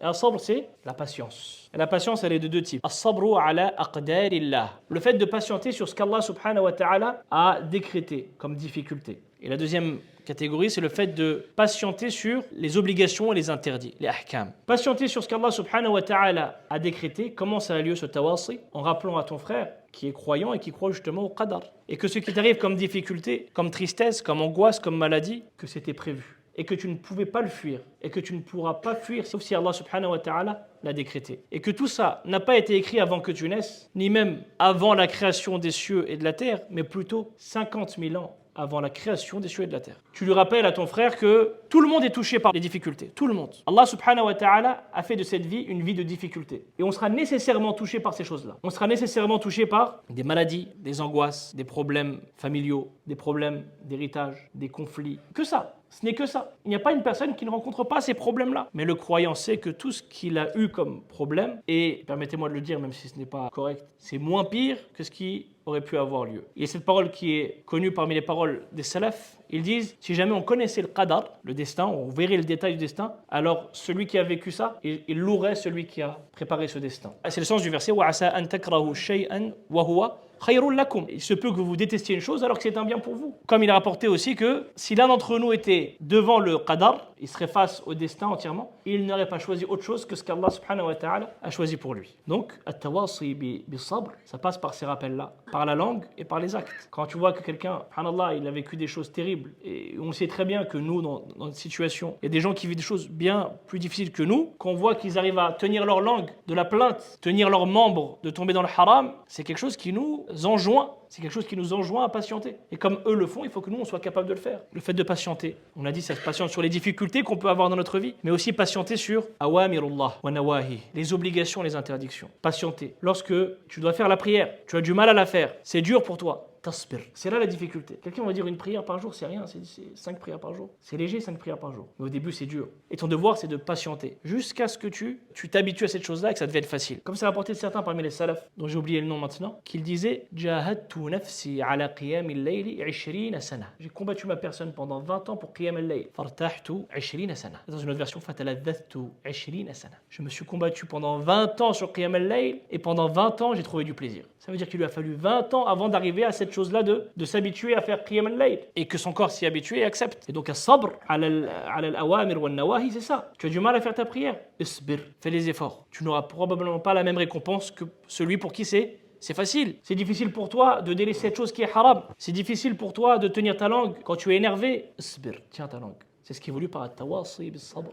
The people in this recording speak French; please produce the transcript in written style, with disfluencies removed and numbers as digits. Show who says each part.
Speaker 1: Et as-sabr, c'est la patience. Et la patience, elle est de deux types. As-sabru ala aqdarillah. Le fait de patienter sur ce qu'Allah subhanahu wa ta'ala a décrété comme difficulté. Et la deuxième catégorie, c'est le fait de patienter sur les obligations et les interdits, les ahkam. Patienter sur ce qu'Allah subhanahu wa ta'ala a décrété, comment ça a lieu ce tawasi, en rappelant à ton frère qui est croyant et qui croit justement au qadar. Et que ce qui t'arrive comme difficulté, comme tristesse, comme angoisse, comme maladie, que c'était prévu. Et que tu ne pouvais pas le fuir. Et que tu ne pourras pas fuir sauf si Allah subhanahu wa ta'ala l'a décrété. Et que tout ça n'a pas été écrit avant que tu naisses, ni même avant la création des cieux et de la terre, mais plutôt 50 000 ans avant la création des cieux et de la terre. Tu lui rappelles à ton frère que tout le monde est touché par les difficultés. Tout le monde. Allah subhanahu wa ta'ala a fait de cette vie une vie de difficultés. Et on sera nécessairement touché par ces choses-là. On sera nécessairement touché par des maladies, des angoisses, des problèmes familiaux, des problèmes d'héritage, des conflits. Que ça. Ce n'est que ça. Il n'y a pas une personne qui ne rencontre pas ces problèmes-là. Mais le croyant sait que tout ce qu'il a eu comme problème, et permettez-moi de le dire même si ce n'est pas correct, c'est moins pire que ce qui aurait pu avoir lieu. Il y a cette parole qui est connue parmi les paroles des salafs. Ils disent, si jamais on connaissait le qadar, le destin, on verrait le détail du destin, alors celui qui a vécu ça, il louerait celui qui a préparé ce destin. C'est le sens du verset, وَعَسَىٰ أَن تَكْرَهُ شَيْئًا وَهُوَ خَيْرٌ لَكُمْ. Il se peut que vous détestiez une chose alors que c'est un bien pour vous. Comme il a rapporté aussi que si l'un d'entre nous était devant le qadar, il serait face au destin entièrement, il n'aurait pas choisi autre chose que ce qu'Allah subhanahu wa ta'ala a choisi pour lui. Donc, at-tawasi bi-sabr, ça passe par ces rappels-là, par la langue et par les actes. Quand tu vois que quelqu'un, subhanallah, il a vécu des choses terribles, et on sait très bien que nous, dans notre situation, il y a des gens qui vivent des choses bien plus difficiles que nous, qu'on voit qu'ils arrivent à tenir leur langue de la plainte, tenir leurs membres de tomber dans le haram, c'est quelque chose qui nous enjoint. C'est quelque chose qui nous enjoint à patienter. Et comme eux le font, il faut que nous, on soit capable de le faire. Le fait de patienter, on a dit, ça se patiente sur les difficultés qu'on peut avoir dans notre vie, mais aussi patienter sur awamirullah wa nawahi, les obligations, les interdictions. Patienter. Lorsque tu dois faire la prière, tu as du mal à la faire, c'est dur pour toi. Tasbir. C'est là la difficulté. Quelqu'un va dire une prière par jour, c'est rien, c'est 5 prières par jour. C'est léger, 5 prières par jour. Mais au début, c'est dur. Et ton devoir, c'est de patienter jusqu'à ce que tu t'habitues à cette chose-là et que ça devienne facile. Comme ça a rapporté de certains parmi les salafs, dont j'ai oublié le nom maintenant, qu'ils disaient Jahadtu nafsi ala qiyam al-layli 20 sana. J'ai combattu ma personne pendant 20 ans pour qiyam al-layl. Fartahtu 20 sana. Dans une autre version, fataladhathtu 20 sana. Je me suis combattu pendant 20 ans sur qiyam al-layl et pendant 20 ans, j'ai trouvé du plaisir. Ça veut dire qu'il lui a fallu 20 ans avant d'arriver à cette chose-là de s'habituer à faire qiyam al-layl et que son corps s'y habitue et accepte. Et donc, as-sabr ala al-awamir wa nawahi, c'est ça. Tu as du mal à faire ta prière. Isbir, fais les efforts. Tu n'auras probablement pas la même récompense que celui pour qui c'est facile. C'est difficile pour toi de délaisser cette chose qui est haram. C'est difficile pour toi de tenir ta langue quand tu es énervé. Isbir, tiens ta langue. C'est ce qui est voulu par at-tawasi bis-sabr.